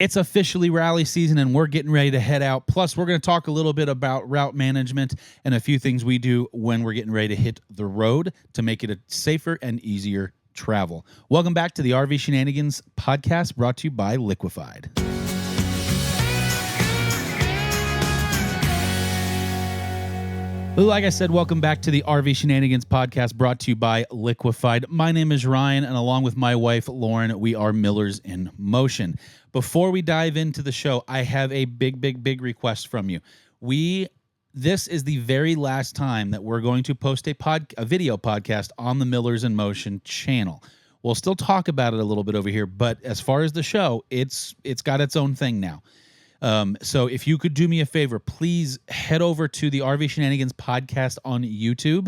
It's officially rally season, and we're getting ready to head out. Plus, we're going to talk a little bit about route management and a few things we do when we're getting ready to hit the road to make it a safer and easier travel. Welcome back to the RV Shenanigans Podcast, brought to you by Liquefied. Like I said, welcome back to the RV Shenanigans Podcast, brought to you by Liquefied. My name is Ryan, and along with my wife, Lauren, we are Millers in Motion. Before we dive into the show, I have a big request from you. This is the very last time that we're going to post a video podcast on the Millers in Motion channel. We'll still talk about it a little bit over here, but as far as the show, it's got its own thing now. So if you could do me a favor, please head over to the RV Shenanigans Podcast on YouTube.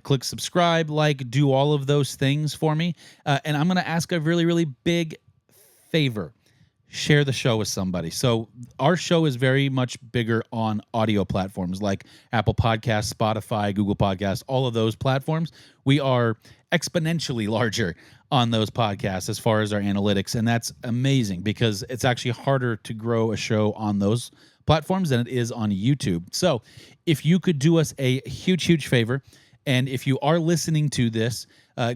Click subscribe, do all of those things for me. And I'm going to ask a really big favor. Share the show with somebody. So our show is very much bigger on audio platforms like Apple Podcasts, Spotify, Google Podcasts, all of those platforms. We are exponentially larger on those podcasts as far as our analytics, and that's amazing because it's actually harder to grow a show on those platforms than it is on YouTube. So if you could do us a huge favor, and if you are listening to this,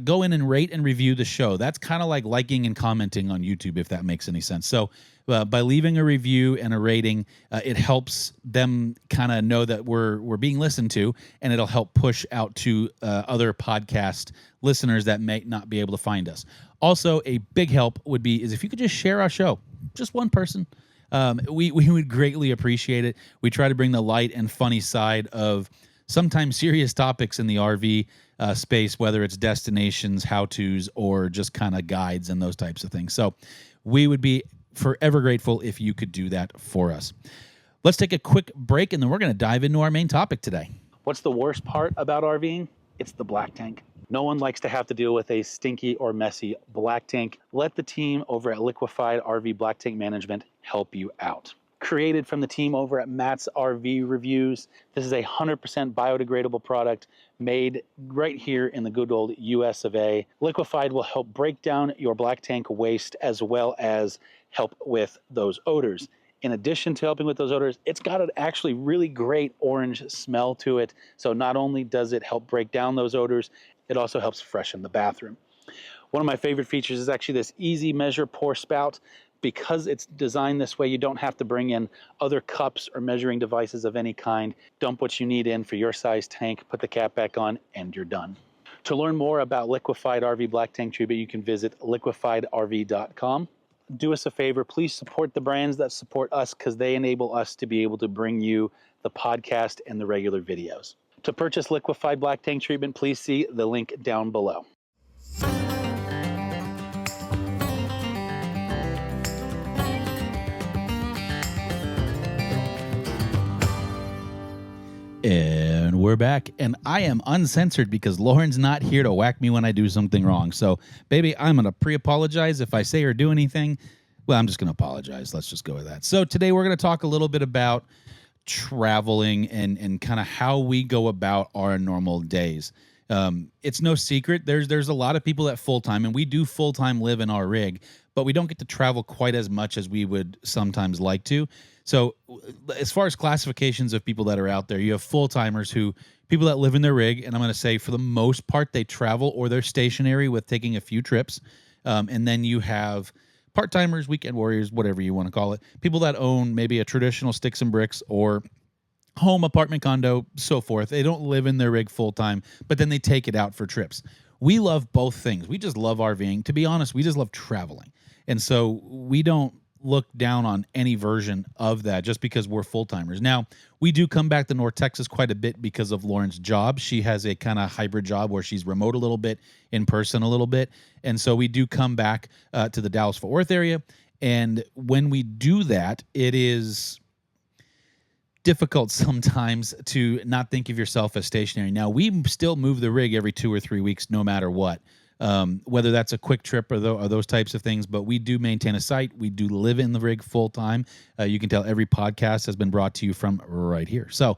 go in and rate and review the show. That's kind of like liking and commenting on YouTube, if that makes any sense. So by leaving a review and a rating, it helps them kind of know that we're being listened to, and it'll help push out to other podcast listeners that may not be able to find us. Also, a big help is if you could just share our show, just one person. We would greatly appreciate it. We try to bring the light and funny side of sometimes serious topics in the RV space, whether it's destinations, how-tos, or just kind of guides and those types of things. So we would be forever grateful if you could do that for us. Let's take a quick break, and then we're going to dive into our main topic today. What's the worst part about RVing? It's the black tank. No one likes to have to deal with a stinky or messy black tank. Let the team over at Liquefied RV Black Tank Management help you out. Created from the team over at Matt's RV Reviews. This is a 100% biodegradable product made right here in the good old US of A. Liquefied will help break down your black tank waste as well as help with those odors. In addition to helping with those odors, it's got an actually really great orange smell to it. So not only does it help break down those odors, it also helps freshen the bathroom. One of my favorite features is actually this easy measure pour spout. Because it's designed this way, you don't have to bring in other cups or measuring devices of any kind. Dump what you need in for your size tank, put the cap back on, and you're done. To learn more about Liquefied RV Black Tank Treatment, you can visit liquefiedrv.com. Do us a favor, please support the brands that support us because they enable us to be able to bring you the podcast and the regular videos. To purchase Liquefied Black Tank Treatment, please see the link down below. And we're back, and I am uncensored because Lauren's not here to whack me when I do something wrong. So, baby, I'm going to pre-apologize if I say or do anything. Well, I'm just going to apologize. Let's just go with that. So today we're going to talk a little bit about traveling and kind of how we go about our normal days. It's no secret. There's a lot of people that full-time, and we do full-time live in our rig, but we don't get to travel quite as much as we would sometimes like to. So as far as classifications of people that are out there, you have full-timers people that live in their rig, and I'm going to say for the most part they travel or they're stationary with taking a few trips. And then you have part-timers, weekend warriors, whatever you want to call it, people that own maybe a traditional sticks and bricks or home, apartment, condo, so forth. They don't live in their rig full-time, but then they take it out for trips. We love both things. We just love RVing. To be honest, we just love traveling. And so we don't look down on any version of that just because we're full-timers. Now, we do come back to North Texas quite a bit because of Lauren's job. She has a kind of hybrid job where she's remote a little bit, in person a little bit. And so we do come back to the Dallas-Fort Worth area. And when we do that, it is difficult sometimes to not think of yourself as stationary. Now, we still move the rig every 2 or 3 weeks, no matter what. Whether that's a quick trip or those types of things, but we do maintain a site. We do live in the rig full time. You can tell every podcast has been brought to you from right here. So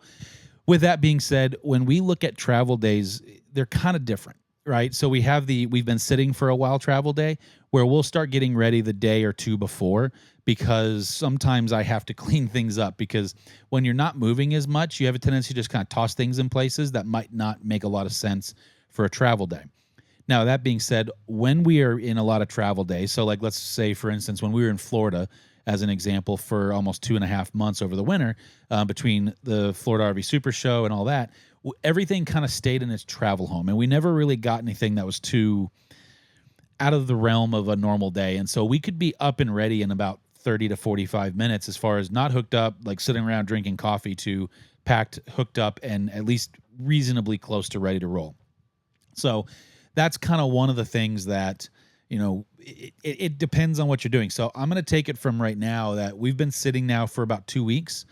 with that being said, when we look at travel days, they're kind of different. right? So we've been sitting for a while travel day where we'll start getting ready the day or two before, because sometimes I have to clean things up, because when you're not moving as much, you have a tendency to just kind of toss things in places that might not make a lot of sense for a travel day. Now, that being said, when we are in a lot of travel days, so like let's say, for instance, when we were in Florida, as an example, for almost 2.5 months over the winter, between the Florida RV Super Show and all that, everything kind of stayed in its travel home. And we never really got anything that was too out of the realm of a normal day. And so we could be up and ready in about 30 to 45 minutes, as far as not hooked up, like sitting around drinking coffee, to packed, hooked up, and at least reasonably close to ready to roll. So that's kind of one of the things that, it depends on what you're doing. So I'm going to take it from right now that we've been sitting now for about 2 weeks.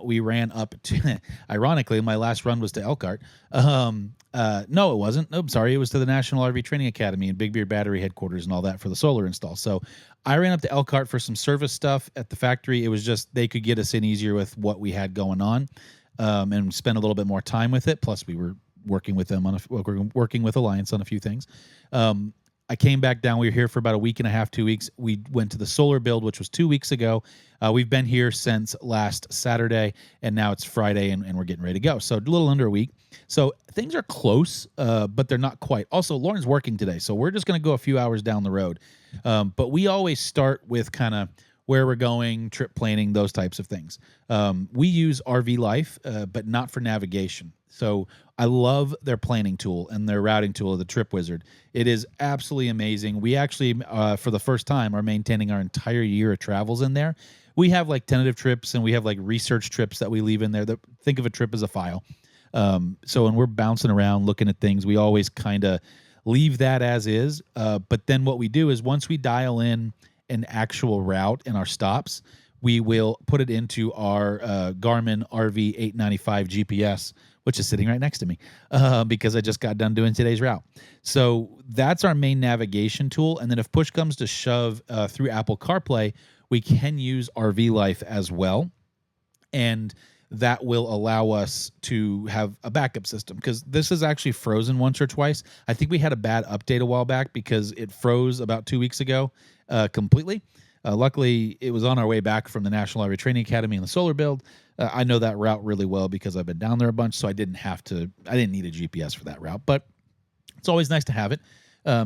We ran up to, ironically, my last run was to Elkhart. No, it wasn't. No, I'm sorry. It was to the National RV Training Academy and Big Beer Battery headquarters and all that for the solar install. So I ran up to Elkhart for some service stuff at the factory. It was just, they could get us in easier with what we had going on, and spend a little bit more time with it. Plus we were working with them working with Alliance on a few things. I came back down. We were here for about a week and a half, 2 weeks. We went to the solar build, which was 2 weeks ago. We've been here since last Saturday, and now it's Friday, and we're getting ready to go. So a little under a week. So things are close, but they're not quite. Also, Lauren's working today, so we're just going to go a few hours down the road. But we always start with kind of where we're going, trip planning, those types of things. We use RV Life, but not for navigation. So I love their planning tool and their routing tool, the Trip Wizard. It is absolutely amazing. We actually, for the first time, are maintaining our entire year of travels in there. We have like tentative trips, and we have like research trips that we leave in there. Think of a trip as a file. So when we're bouncing around looking at things, we always kind of leave that as is. But then what we do is, once we dial in an actual route and our stops, we will put it into our Garmin RV 895 GPS, which is sitting right next to me, because I just got done doing today's route. So that's our main navigation tool. And then if push comes to shove, through Apple CarPlay, we can use RV Life as well. And that will allow us to have a backup system, because this is actually frozen once or twice. I think we had a bad update a while back because it froze about 2 weeks ago completely. Luckily, it was on our way back from the National RV Training Academy and the solar build. I know that route really well because I've been down there a bunch, so I didn't need a GPS for that route, but it's always nice to have it.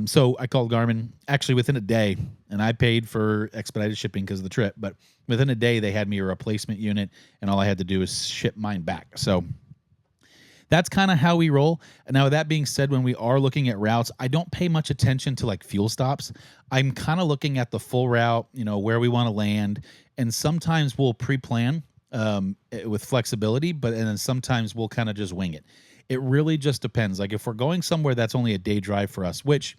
So I called Garmin actually within a day, and I paid for expedited shipping because of the trip, but within a day they had me a replacement unit, and all I had to do is ship mine back. So that's kind of how we roll. Now, that being said, when we are looking at routes, I don't pay much attention to like fuel stops. I'm kind of looking at the full route, where we want to land, and sometimes we'll pre-plan with flexibility, and then sometimes we'll kind of just wing it. It really just depends. Like if we're going somewhere that's only a day drive for us, which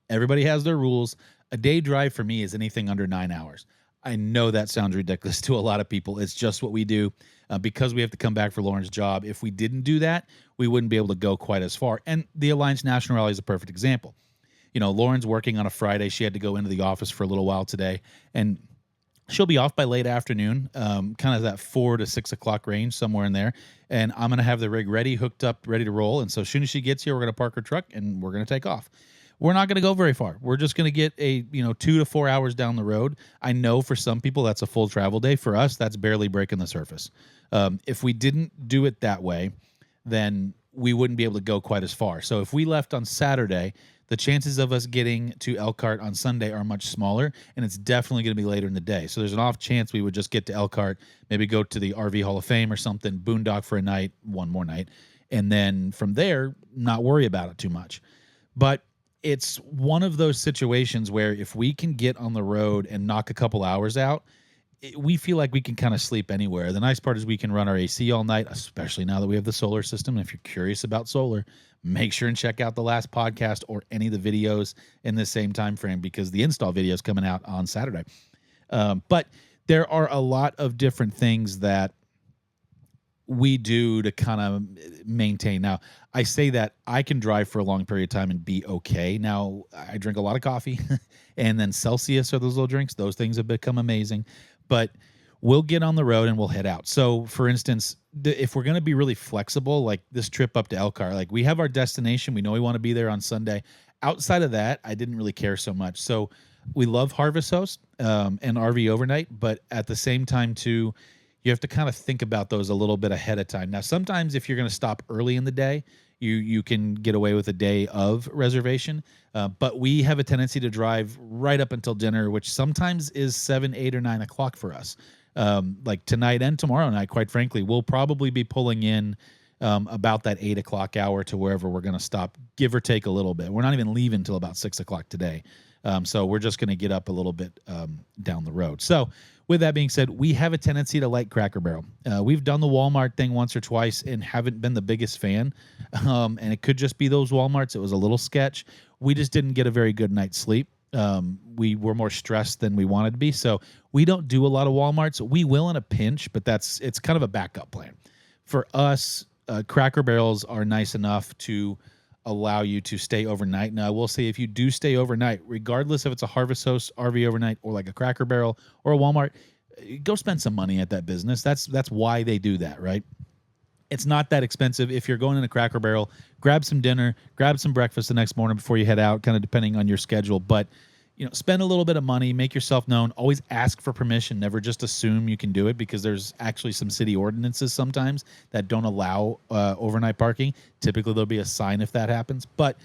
everybody has their rules, a day drive for me is anything under 9 hours. I know that sounds ridiculous to a lot of people. It's just what we do because we have to come back for Lauren's job. If we didn't do that, we wouldn't be able to go quite as far. And the Alliance National Rally is a perfect example. Lauren's working on a Friday. She had to go into the office for a little while today, and she'll be off by late afternoon, kind of that 4 to 6 o'clock range, somewhere in there. And I'm going to have the rig ready, hooked up, ready to roll. And so as soon as she gets here, we're going to park her truck and we're going to take off. We're not going to go very far. We're just going to get 2 to 4 hours down the road. I know for some people that's a full travel day. For us, that's barely breaking the surface. If we didn't do it that way, then we wouldn't be able to go quite as far. So if we left on Saturday, the chances of us getting to Elkhart on Sunday are much smaller, and it's definitely going to be later in the day. So there's an off chance we would just get to Elkhart, maybe go to the RV Hall of Fame or something, boondock for a night, one more night, and then from there, not worry about it too much. But it's one of those situations where if we can get on the road and knock a couple hours out, we feel like we can kind of sleep anywhere. The nice part is we can run our AC all night, especially now that we have the solar system. And if you're curious about solar, make sure and check out the last podcast or any of the videos in the same time frame, because the install video is coming out on Saturday. But there are a lot of different things that we do to kind of maintain. Now, I say that I can drive for a long period of time and be okay. Now, I drink a lot of coffee, and then Celsius are those little drinks. Those things have become amazing. But we'll get on the road and we'll head out. So, for instance, if we're going to be really flexible, like this trip up to Elkhart, like we have our destination, we know we want to be there on Sunday. Outside of that, I didn't really care so much. So, we love Harvest Host and RV Overnight, but at the same time, too, you have to kind of think about those a little bit ahead of time. Now, sometimes if you're going to stop early in the day, you can get away with a day of reservation. But we have a tendency to drive right up until dinner, which sometimes is 7, 8, or 9 o'clock for us. Like tonight and tomorrow night, quite frankly, we'll probably be pulling in about that 8 o'clock hour to wherever we're going to stop, give or take a little bit. We're not even leaving until about 6 o'clock today. So we're just going to get up a little bit down the road. So with that being said, we have a tendency to like Cracker Barrel. We've done the Walmart thing once or twice and haven't been the biggest fan. And it could just be those Walmarts. It was a little sketch. We just didn't get a very good night's sleep. We were more stressed than we wanted to be. So we don't do a lot of Walmarts. We will in a pinch, but it's kind of a backup plan. For us, Cracker Barrels are nice enough to allow you to stay overnight. Now, I will say if you do stay overnight, regardless if it's a Harvest Host RV Overnight or like a Cracker Barrel or a Walmart, go spend some money at that business. That's why they do that, right? It's not that expensive. If you're going in a Cracker Barrel, grab some dinner, grab some breakfast the next morning before you head out, kind of depending on your schedule. But spend a little bit of money, make yourself known, always ask for permission, never just assume you can do it, because there's actually some city ordinances sometimes that don't allow overnight parking. Typically, there'll be a sign if that happens. But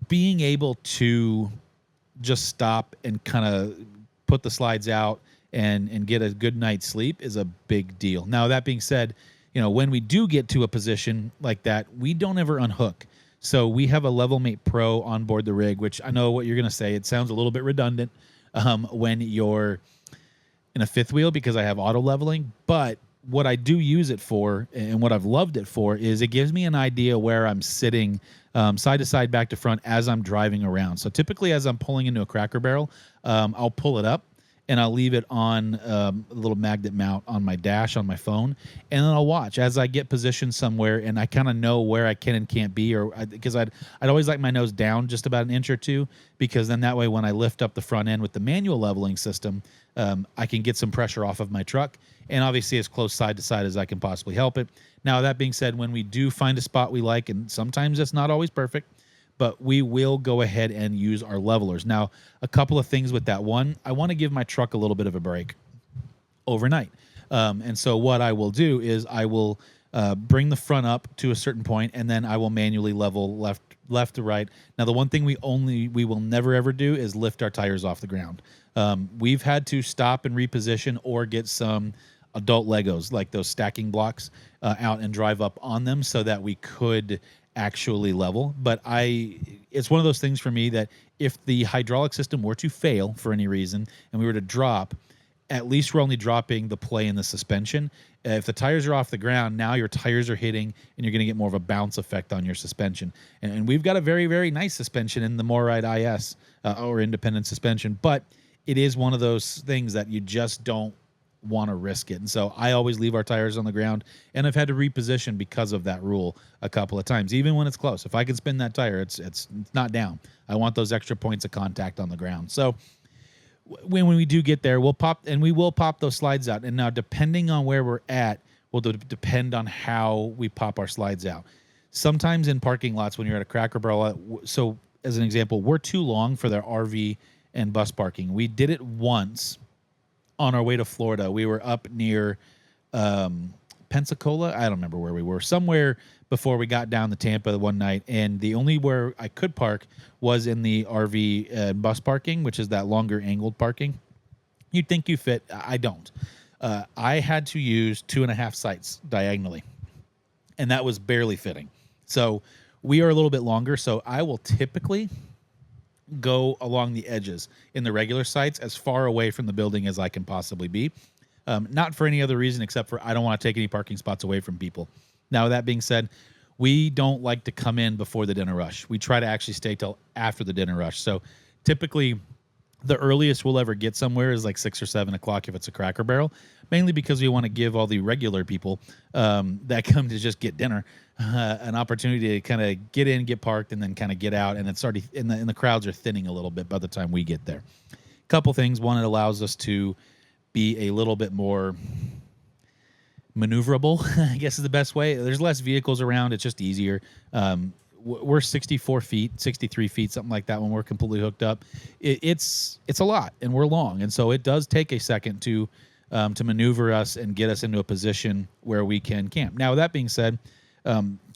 being able to just stop and kind of put the slides out and get a good night's sleep is a big deal. Now, that being said, when we do get to a position like that, we don't ever unhook. So we have a Levelmate Pro on board the rig, which I know what you're going to say. It sounds a little bit redundant when you're in a fifth wheel because I have auto leveling. But what I do use it for, and what I've loved it for, is it gives me an idea where I'm sitting side to side, back to front as I'm driving around. So typically as I'm pulling into a Cracker Barrel, I'll pull it up and I'll leave it on a little magnet mount on my dash on my phone, and then I'll watch as I get positioned somewhere, and I kind of know where I can and can't be, because I'd always like my nose down just about an inch or two, because then that way when I lift up the front end with the manual leveling system, I can get some pressure off of my truck, and obviously as close side to side as I can possibly help it. Now, that being said, when we do find a spot we like, and sometimes it's not always perfect, but we will go ahead and use our levelers. Now, a couple of things with that. One, I want to give my truck a little bit of a break overnight. And so what I will do is I will bring the front up to a certain point, and then I will manually level left to right. Now, the one thing we will never, ever do is lift our tires off the ground. We've had to stop and reposition or get some adult Legos, like those stacking blocks, out and drive up on them so that we could actually level. But it's one of those things for me that if the hydraulic system were to fail for any reason and we were to drop, at least we're only dropping the play in the suspension. If the tires are off the ground, now your tires are hitting and you're going to get more of a bounce effect on your suspension. And we've got a very, very nice suspension in the MORryde IS or independent suspension, but it is one of those things that you just don't want to risk it. And so I always leave our tires on the ground, and I've had to reposition because of that rule a couple of times, even when it's close. If I can spin that tire, it's not down. I want those extra points of contact on the ground. So when we do get there, we will pop those slides out. And now, depending on where we're at, will depend on how we pop our slides out. Sometimes in parking lots, when you're at a Cracker Barrel, so as an example, we're too long for their RV and bus parking. We did it once on our way to Florida. We were up near Pensacola. I don't remember where we were. Somewhere before we got down to Tampa one night, and the only where I could park was in the RV and bus parking, which is that longer angled parking. You'd think you fit. I don't. I had to use 2.5 sites diagonally, and that was barely fitting. So we are a little bit longer, so I will typically go along the edges in the regular sites as far away from the building as I can possibly be. Not for any other reason except for I don't want to take any parking spots away from people. Now, that being said, we don't like to come in before the dinner rush. We try to actually stay till after the dinner rush. So typically the earliest we'll ever get somewhere is like 6 or 7 o'clock if it's a Cracker Barrel, mainly because we want to give all the regular people that come to just get dinner an opportunity to kind of get in, get parked, and then kind of get out. And it's already and the crowds are thinning a little bit by the time we get there. Couple things. One, it allows us to be a little bit more maneuverable, I guess is the best way. There's less vehicles around. It's just easier. We're 64 feet, 63 feet, something like that when we're completely hooked up. It's a lot, and we're long. And so it does take a second to maneuver us and get us into a position where we can camp. Now, with that being said,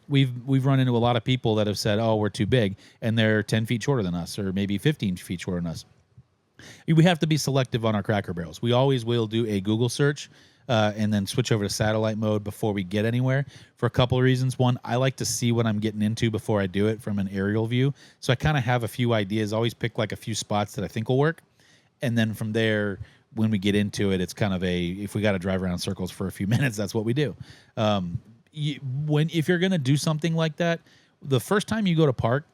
we've run into a lot of people that have said, oh, we're too big, and they're 10 feet shorter than us or maybe 15 feet shorter than us. We have to be selective on our Cracker Barrels. We always will do a Google search and then switch over to satellite mode before we get anywhere for a couple of reasons. One, I like to see what I'm getting into before I do it from an aerial view. So I kind of have a few ideas, always pick like a few spots that I think will work. And then from there, when we get into it, it's kind of if we got to drive around in circles for a few minutes, that's what we do. If you're going to do something like that, the first time you go to park,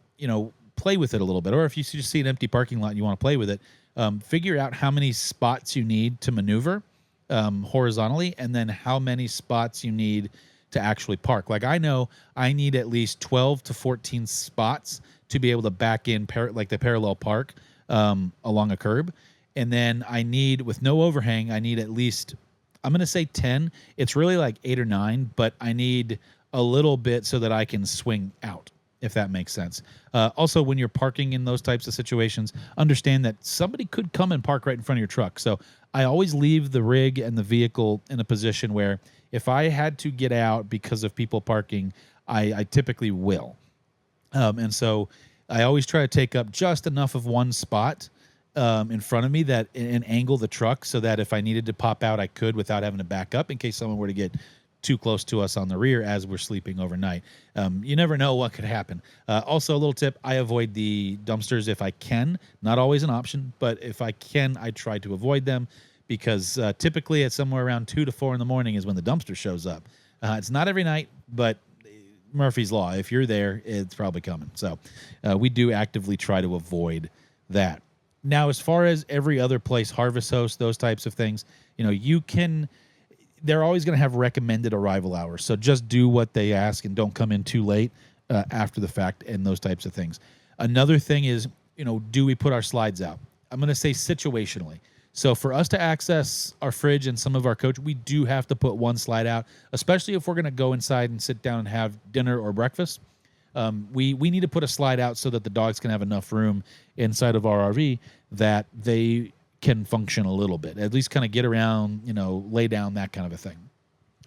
play with it a little bit. Or if you just see an empty parking lot and you want to play with it, figure out how many spots you need to maneuver horizontally, and then how many spots you need to actually park. Like I know I need at least 12 to 14 spots to be able to back in the parallel park along a curb. And then I need, with no overhang, I need at least, I'm going to say 10. It's really like 8 or 9, but I need a little bit so that I can swing out, if that makes sense. Also, when you're parking in those types of situations, understand that somebody could come and park right in front of your truck. So I always leave the rig and the vehicle in a position where if I had to get out because of people parking, I typically will. And so I always try to take up just enough of one spot in front of me and angle the truck so that if I needed to pop out, I could without having to back up in case someone were to get too close to us on the rear as we're sleeping overnight. You never know what could happen. Also, a little tip, I avoid the dumpsters if I can. Not always an option, but if I can, I try to avoid them because typically it's somewhere around 2 to 4 in the morning is when the dumpster shows up. It's not every night, but Murphy's Law, if you're there, it's probably coming. So we do actively try to avoid that. Now, as far as every other place, Harvest Host, those types of things, they're always going to have recommended arrival hours. So just do what they ask and don't come in too late after the fact and those types of things. Another thing is, do we put our slides out? I'm going to say situationally. So for us to access our fridge and some of our coach, we do have to put one slide out, especially if we're going to go inside and sit down and have dinner or breakfast. We need to put a slide out so that the dogs can have enough room inside of our RV that they can function a little bit, at least kind of get around, lay down, that kind of a thing.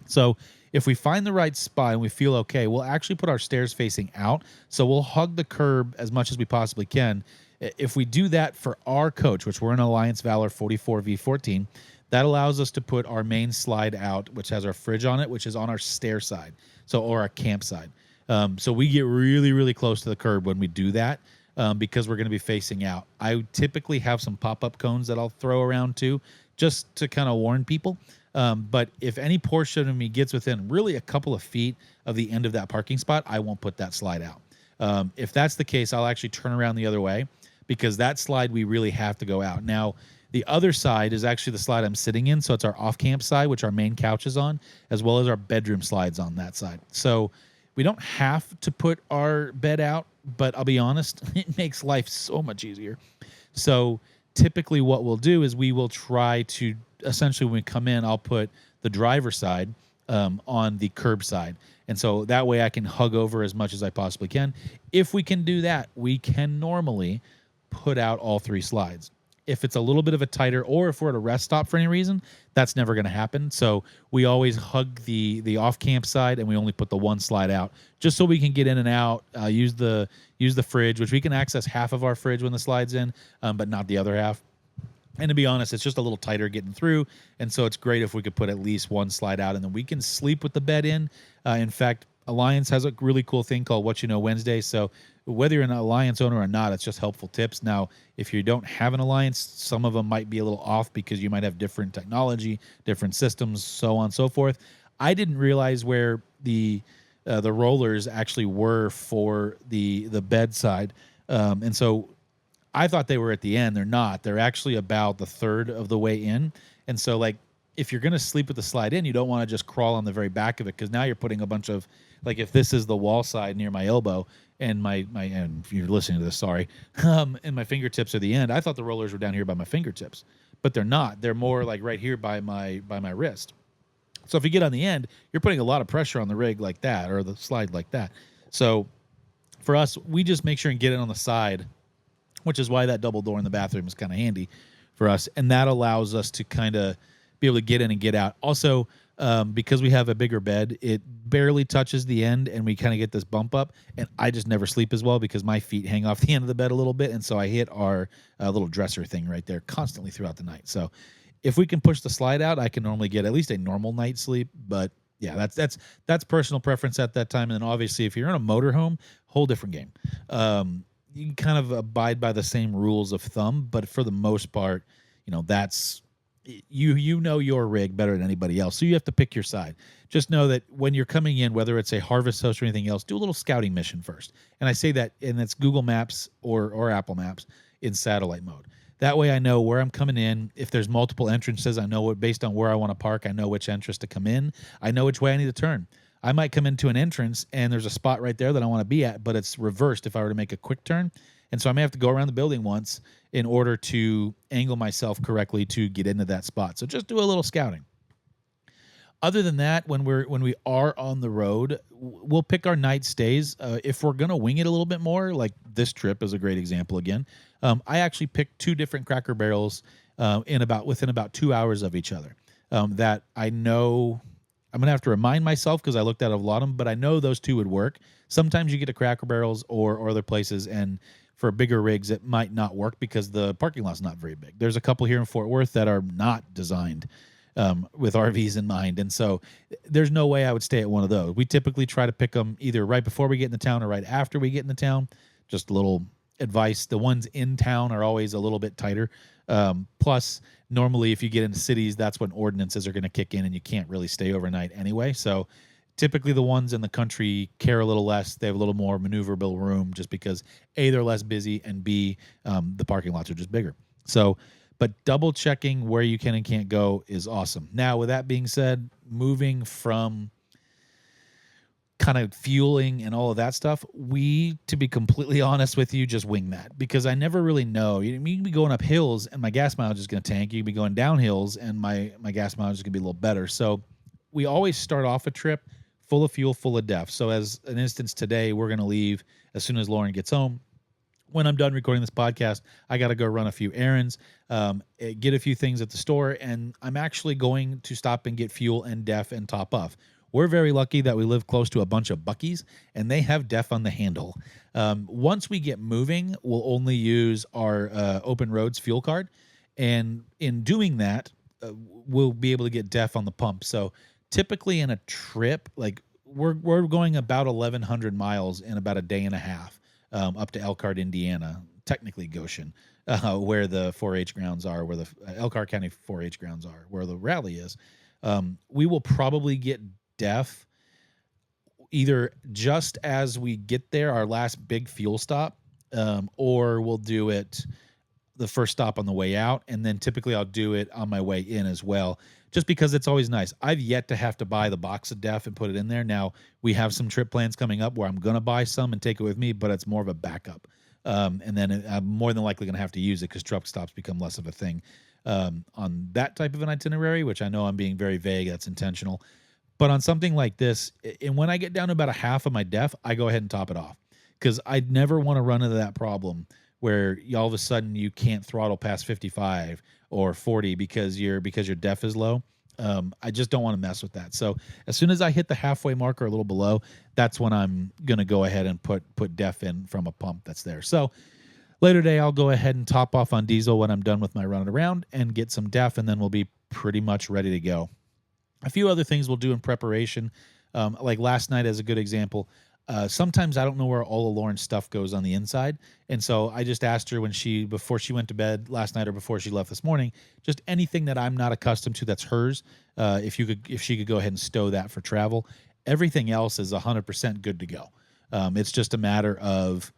So if we find the right spot and we feel okay, we'll actually put our stairs facing out. So we'll hug the curb as much as we possibly can. If we do that for our coach, which we're in Alliance Valor 44 V14, that allows us to put our main slide out, which has our fridge on it, which is on our stair side, or our camp side. So we get really, really close to the curb when we do that. Because we're going to be facing out. I typically have some pop-up cones that I'll throw around too, just to kind of warn people. But if any portion of me gets within really a couple of feet of the end of that parking spot, I won't put that slide out. If that's the case, I'll actually turn around the other way because that slide we really have to go out. Now, the other side is actually the slide I'm sitting in. So it's our off-camp side, which our main couch is on, as well as our bedroom slides on that side. So we don't have to put our bed out, but I'll be honest, it makes life so much easier. So typically what we'll do is we will try to, essentially when we come in, I'll put the driver's side on the curb side. And so that way I can hug over as much as I possibly can. If we can do that, we can normally put out all 3 slides. If it's a little bit of a tighter, or if we're at a rest stop for any reason, that's never going to happen. So we always hug the off-camp side, and we only put the one slide out, just so we can get in and out, use the fridge, which we can access half of our fridge when the slide's in, but not the other half. And to be honest, it's just a little tighter getting through, and so it's great if we could put at least one slide out, and then we can sleep with the bed in. In fact, Alliance has a really cool thing called What You Know Wednesday, so whether you're an Alliance owner or not, it's just helpful tips. Now, if you don't have an Alliance, some of them might be a little off because you might have different technology, different systems, so on and so forth. I didn't realize where the rollers actually were for the bedside, and so I thought they were at the end. They're not. They're actually about the third of the way in, and so if you're going to sleep with the slide in, you don't want to just crawl on the very back of it because now you're putting a bunch of, if this is the wall side near my elbow and and if you're listening to this, sorry, and my fingertips are the end. I thought the rollers were down here by my fingertips, but they're not. They're more like right here by my wrist. So if you get on the end, you're putting a lot of pressure on the rig like that, or the slide like that. So for us, we just make sure and get it on the side, which is why that double door in the bathroom is kind of handy for us. And that allows us to kind of be able to get in and get out. Also, because we have a bigger bed, it barely touches the end, and we kind of get this bump up. And I just never sleep as well because my feet hang off the end of the bed a little bit. And so I hit our little dresser thing right there constantly throughout the night. So if we can push the slide out, I can normally get at least a normal night's sleep. But yeah, that's personal preference at that time. And then obviously, if you're in a motorhome, whole different game. You can kind of abide by the same rules of thumb, but for the most part, that's you know your rig better than anybody else. So you have to pick your side. Just know that when you're coming in, whether it's a harvest host or anything else, do a little scouting mission first. And I say that, and it's Google Maps or Apple Maps in satellite mode. That way I know where I'm coming in. If there's multiple entrances, I know what, based on where I want to park, I know which entrance to come in. I know which way I need to turn. I might come into an entrance and there's a spot right there that I want to be at, but it's reversed if I were to make a quick turn. And so I may have to go around the building once in order to angle myself correctly to get into that spot. So just do a little scouting. Other than that, when we are on the road, we'll pick our night stays. If we're gonna wing it a little bit more, like this trip is a great example. Again, I actually picked 2 different Cracker Barrels within about 2 hours of each other. That I know I'm gonna have to remind myself because I looked at a lot of them, but I know those 2 would work. Sometimes you get to Cracker Barrels or other places, and for bigger rigs, it might not work because the parking lot's not very big. There's a couple here in Fort Worth that are not designed with RVs in mind. And so there's no way I would stay at one of those. We typically try to pick them either right before we get in the town or right after we get in the town. Just a little advice. The ones in town are always a little bit tighter. Plus, normally if you get into cities, that's when ordinances are going to kick in and you can't really stay overnight anyway. So typically the ones in the country care a little less. They have a little more maneuverable room just because A, they're less busy, and B, the parking lots are just bigger. So, but double checking where you can and can't go is awesome. Now, with that being said, moving from kind of fueling and all of that stuff, to be completely honest with you, just wing that because I never really know. You can be going up hills and my gas mileage is going to tank. You can be going down hills and my gas mileage is going to be a little better. So we always start off a trip full of fuel, full of def. So as an instance today, we're going to leave as soon as Lauren gets home. When I'm done recording this podcast, I got to go run a few errands, get a few things at the store, and I'm actually going to stop and get fuel and def and top off. We're very lucky that we live close to a bunch of Buc-ee's, and they have def on the handle. Once we get moving, we'll only use our Open Roads fuel card, and in doing that, we'll be able to get def on the pump. So typically in a trip, like we're going about 1,100 miles in about a day and a half. Up to Elkhart, Indiana, technically Goshen, where the 4-H grounds are, where the Elkhart County 4-H grounds are, where the rally is. We will probably get def either just as we get there, our last big fuel stop, or we'll do it the first stop on the way out, and then typically I'll do it on my way in as well, just because it's always nice. I've yet to have to buy the box of def and put it in there. Now, we have some trip plans coming up where I'm going to buy some and take it with me, but it's more of a backup. And then I'm more than likely going to have to use it because truck stops become less of a thing on that type of an itinerary, which I know I'm being very vague. That's intentional. But on something like this, and when I get down to about a half of my def, I go ahead and top it off because I'd never want to run into that problem where all of a sudden you can't throttle past 55 or 40 because your def is low. I just don't want to mess with that. So as soon as I hit the halfway mark or a little below, that's when I'm going to go ahead and put def in from a pump that's there. So later today, I'll go ahead and top off on diesel when I'm done with my run around and get some def, and then we'll be pretty much ready to go. A few other things we'll do in preparation, like last night as a good example. Sometimes I don't know where all of Lauren's stuff goes on the inside. And so I just asked her before she went to bed last night or before she left this morning, just anything that I'm not accustomed to that's hers, if she could go ahead and stow that for travel. Everything else is 100% good to go. It's just a matter of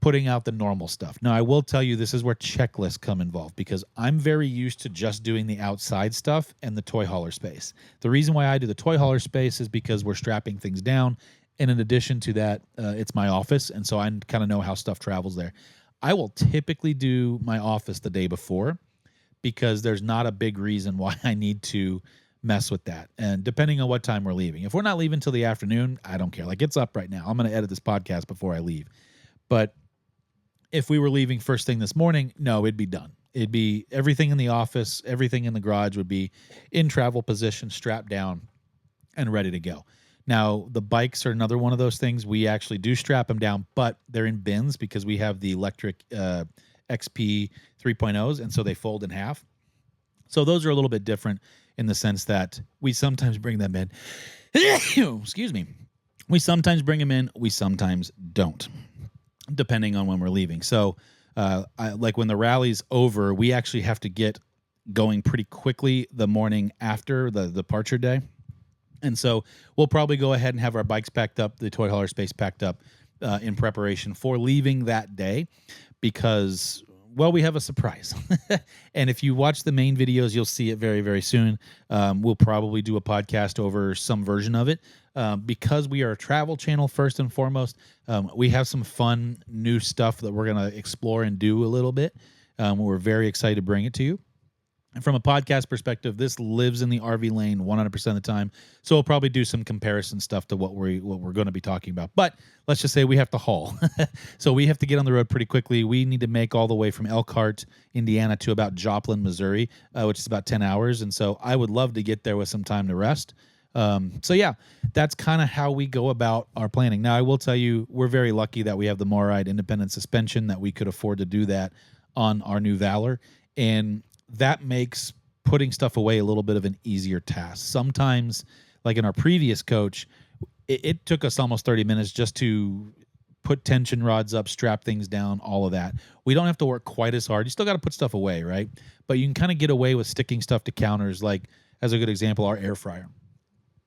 putting out the normal stuff. Now, I will tell you, this is where checklists come involved because I'm very used to just doing the outside stuff and the toy hauler space. The reason why I do the toy hauler space is because we're strapping things down. And in addition to that, it's my office, and so I kind of know how stuff travels there. I will typically do my office the day before because there's not a big reason why I need to mess with that. And depending on what time we're leaving, if we're not leaving till the afternoon, I don't care. Like, it's up right now. I'm going to edit this podcast before I leave. But if we were leaving first thing this morning, no, it'd be done. It'd be everything in the office, everything in the garage would be in travel position, strapped down, and ready to go. Now, the bikes are another one of those things. We actually do strap them down, but they're in bins because we have the electric XP 3.0s, and so they fold in half. So those are a little bit different in the sense that we sometimes bring them in. Excuse me. We sometimes bring them in. We sometimes don't, depending on when we're leaving. So like when the rally's over, we actually have to get going pretty quickly the morning after the departure day. And so we'll probably go ahead and have our bikes packed up, the toy hauler space packed up in preparation for leaving that day because, well, we have a surprise. And if you watch the main videos, you'll see it very, very soon. We'll probably do a podcast over some version of it. Because we are a travel channel first and foremost, we have some fun new stuff that we're going to explore and do a little bit. We're very excited to bring it to you. And from a podcast perspective, this lives in the RV lane 100% of the time. So we'll probably do some comparison stuff to what we're going to be talking about. But let's just say we have to haul. So we have to get on the road pretty quickly. We need to make all the way from Elkhart, Indiana to about Joplin, Missouri, which is about 10 hours. And so I would love to get there with some time to rest. So yeah, that's kind of how we go about our planning. Now, I will tell you, we're very lucky that we have the MORryde independent suspension, that we could afford to do that on our new Valor. And that makes putting stuff away a little bit of an easier task. Sometimes, like in our previous coach, it took us almost 30 minutes just to put tension rods up, strap things down, all of that. We don't have to work quite as hard. You still got to put stuff away, right? But you can kind of get away with sticking stuff to counters, like, as a good example, our air fryer.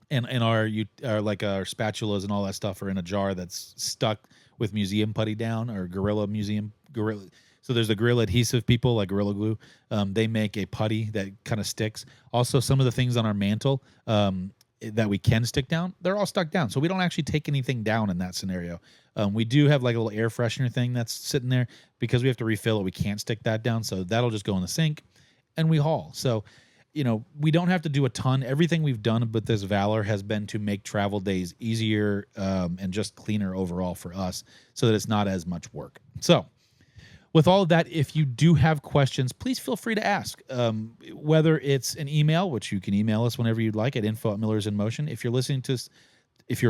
And our spatulas and all that stuff are in a jar that's stuck with museum putty down, or Gorilla. So there's the Gorilla adhesive people, like Gorilla Glue. They make a putty that kind of sticks. Also, some of the things on our mantle that we can stick down, they're all stuck down. So we don't actually take anything down in that scenario. We do have like a little air freshener thing that's sitting there. Because we have to refill it, we can't stick that down. So that'll just go in the sink, and we haul. So, we don't have to do a ton. Everything we've done with this Valor has been to make travel days easier and just cleaner overall for us, so that it's not as much work. So with all of that, if you do have questions, please feel free to ask, whether it's an email, which you can email us whenever you'd like at info@millersinmotion. If you're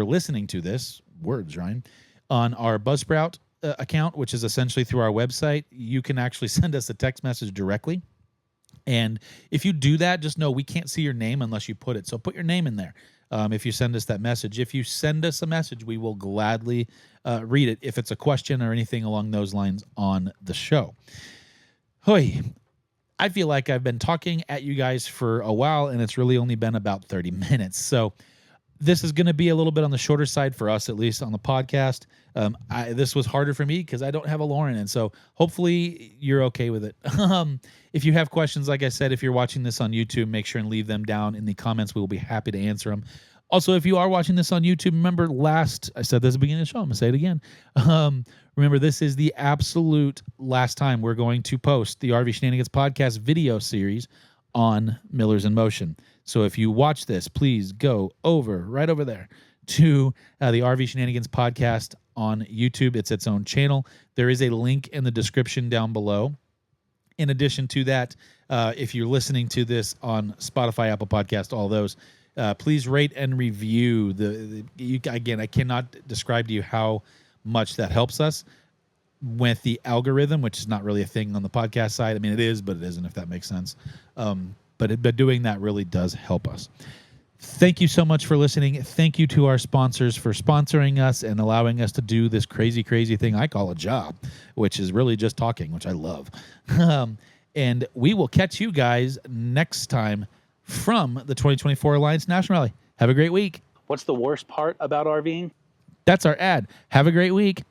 listening to this, words, Ryan, on our Buzzsprout account, which is essentially through our website, you can actually send us a text message directly. And if you do that, just know we can't see your name unless you put it. So put your name in there if you send us that message. If you send us a message, we will gladly read it if it's a question or anything along those lines on the show. Hoy, I feel like I've been talking at you guys for a while, and it's really only been about 30 minutes. So this is going to be a little bit on the shorter side for us, at least on the podcast. This was harder for me because I don't have a Lauren, and so hopefully you're okay with it. If you have questions, like I said, if you're watching this on YouTube, make sure and leave them down in the comments. We will be happy to answer them. Also, if you are watching this on YouTube, remember I said this at the beginning of the show, I'm going to say it again. Remember, this is the absolute last time we're going to post the RV Shenanigans Podcast video series on Millers in Motion. So if you watch this, please go right over there to the RV Shenanigans Podcast on YouTube. It's its own channel. There is a link in the description down below. In addition to that, if you're listening to this on Spotify, Apple Podcast, all those, please rate and review. Again, I cannot describe to you how much that helps us with the algorithm, which is not really a thing on the podcast side. I mean, it is, but it isn't, if that makes sense. But doing that really does help us. Thank you so much for listening. Thank you to our sponsors for sponsoring us and allowing us to do this crazy, crazy thing I call a job, which is really just talking, which I love. And we will catch you guys next time from the 2024 Alliance National Rally. Have a great week. What's the worst part about RVing? That's our ad. Have a great week.